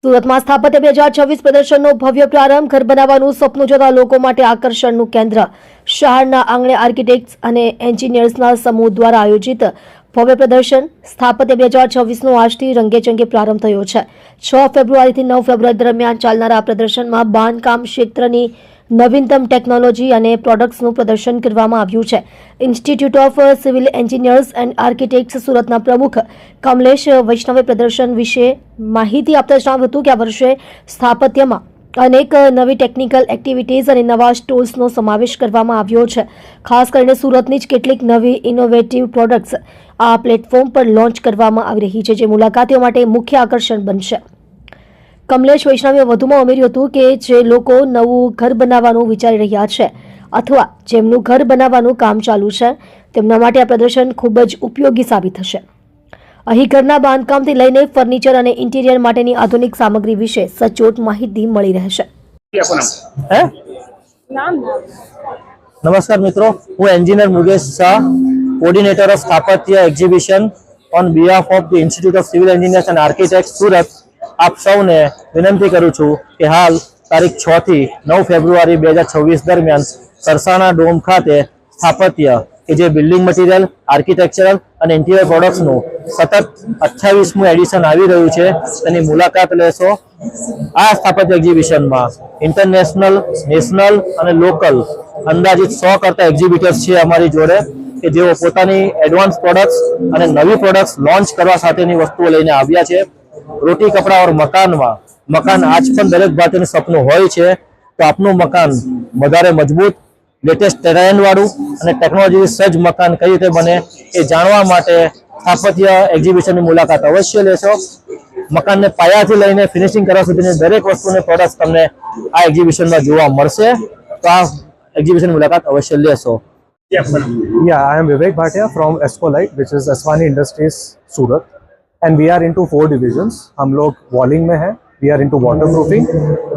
સુરતમાં સ્થાપત્ય 2026 પ્રદર્શનનો ભવ્ય પ્રારંભ. ઘર બનાવવાનું સપનું જોતા લોકો માટે આકર્ષણનું કેન્દ્ર. શહેરના આંગણે આર્કિટેક્ટ્સ અને એન્જિનિયર્સના સમૂહ દ્વારા આયોજિત ભવ્ય પ્રદર્શન સ્થાપત્ય 2026નો આજથી રંગેચંગે પ્રારંભ થયો છે. 6 ફેબ્રુઆરીથી 9 ફેબ્રુઆરી દરમિયાન ચાલનારા આ પ્રદર્શનમાં બાંધકામ ક્ષેત્રની નવીનતમ ટેકનોલોજી અને પ્રોડક્ટ્સનું પ્રદર્શન કરવામાં આવ્યું છે. Institute of civil engineers and architects સુરતના પ્રમુખ કમલેશ વૈષ્ણવે પ્રદર્શન વિશે માહિતી આપતા જણાવ્યું હતું કે આ વર્ષે સ્થાપત્યમાં અનેક નવી ટેકનિકલ એક્ટિવિટીઝ અને નવા સ્ટોલ્સનો સમાવેશ કરવામાં આવ્યો છે. ખાસ કરીને સુરતની જ કેટલીક નવી ઇનોવેટિવ પ્રોડક્ટ્સ આ પ્લેટફોર્મ પર લોન્ચ કરવામાં આવી રહી છે, જે મુલાકાતીઓ માટે મુખ્ય આકર્ષણ બનશે. કમલેશ વૈષ્ણવે વધુમાં ઉમેર્યું હતું કે જે લોકો નવું ઘર બનાવવાનું વિચારી રહ્યા છે અથવા જેમનું ઘર બનાવવાનું કામ ચાલુ છે તેમના માટે આ પ્રદર્શન ખૂબ જ ઉપયોગી સાબિત થશે. અહીં ઘરના બાંધકામથી લઈને ફર્નિચર અને ઇન્ટિરિયર માટેની આધુનિક સામગ્રી વિશે સચોટ માહિતી મળી રહેશે. નમસ્કાર મિત્રો, હું engineer Mukesh Shah, coordinator of Sthapatya exhibition on behalf of the institute of civil engineers and architect Surat. આપ સૌને વિનંતી કરું છું કે હાલ તારીખ 6 થી 9 ફેબ્રુઆરી 2026 દરમિયાન સરસાણા ડોમ ખાતે સ્થાપત્ય કે જે બિલ્ડિંગ મટીરિયલ, આર્કિટેક્ચરલ અને ઇન્ટિરિયર પ્રોડક્ટ્સનું સતત 28મું એડિશન આવી રહ્યું છે, તેની મુલાકાત લેશો. આ સ્થાપત્ય એક્ઝિબિશનમાં ઇન્ટરનેશનલ, નેશનલ અને લોકલ અંદાજિત 100 કરતા એક્ઝિબિટર્સ છે અમારી જોડે કે જેઓ પોતાની એડવાન્સ પ્રોડક્ટ્સ અને નવી પ્રોડક્ટ્સ લોન્ચ કરવા સાથેની વસ્તુઓ લઈને આવ્યા છે. રોટી કપડા ઓર મકાન આજ પણ દરેક ભારતીયનું સપનું હોય છે, તો આપનું મકાન વધારે મજબૂત, લેટેસ્ટ ટ્રેન્ડ વાળું અને ટેકનોલોજી સજ્જ મકાન કઈ રીતે બને એ જાણવા માટે સ્થાપત્ય એક્ઝિબિશનની મુલાકાત અવશ્ય લેશો. મકાનને પાયાથી લઈને ફિનિશિંગ કરવા સુધીની દરેક વસ્તુની પ્રોડક્ટ્સ તમને આ એક્ઝિબિશનમાં જોવા મળશે, તો આ એક્ઝિબિશનની મુલાકાત અવશ્ય લેશો. Yeah, I am Vivek Bhatia from Escolite, which is Aswani Industries, Surat. And we are into 4 divisions. हम लोग walling में हैं, we are into waterproofing,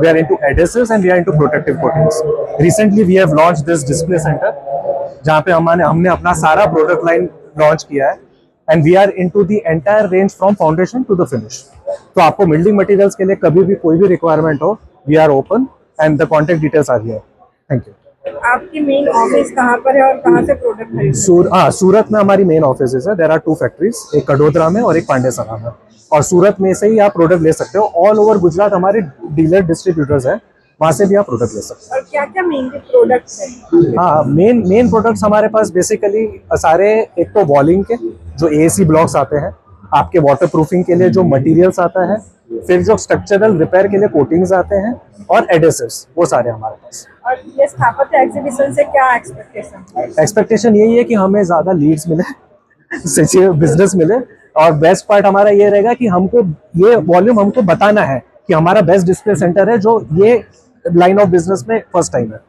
we are into adhesives and we are into protective coatings. Recently we have launched this display center जहाँ पे हमने अपना सारा product line launch किया है and we are into the entire range from foundation to the finish. तो आपको building materials के लिए कभी भी कोई भी requirement हो, we are open and the contact details are here. Thank you. आपकी मेन ऑफिस कहाँ पर है और कहाँ से प्रोडक्ट खरीदते? सूरत में हमारी मेन ऑफिस है. देयर आर 2 फैक्ट्रीज, एक कड़ोदरा में और एक पांडेसरा में, और सूरत में से ही आप प्रोडक्ट ले सकते हो. ऑल ओवर गुजरात हमारे डीलर डिस्ट्रीब्यूटर्स हैं, वहाँ से भी आप प्रोडक्ट ले सकते हो. और क्या क्या मेन प्रोडक्ट्स हैं? हाँ, मेन प्रोडक्ट्स हमारे पास बेसिकली सारे, एक तो वॉलिंग के जो एसी ब्लॉक्स आते हैं, आपके वाटर प्रूफिंग के लिए जो मटेरियल्स आता है, फिर जो स्ट्रक्चरल रिपेयर के लिए कोटिंग्स आते हैं और एडेसिव्स, वो सारे हमारे पास. और ये स्थापत्य एग्जीबिशन से क्या एक्सपेक्टेशन यही है कि हमें ज़्यादा लीड्स मिले, सच्ची बिजनेस मिले, और बेस्ट पार्ट हमारा ये रहेगा कि हमको ये वॉल्यूम हमको बताना है कि हमारा बेस्ट डिस्प्ले सेंटर है जो ये लाइन ऑफ बिजनेस में फर्स्ट टाइम है.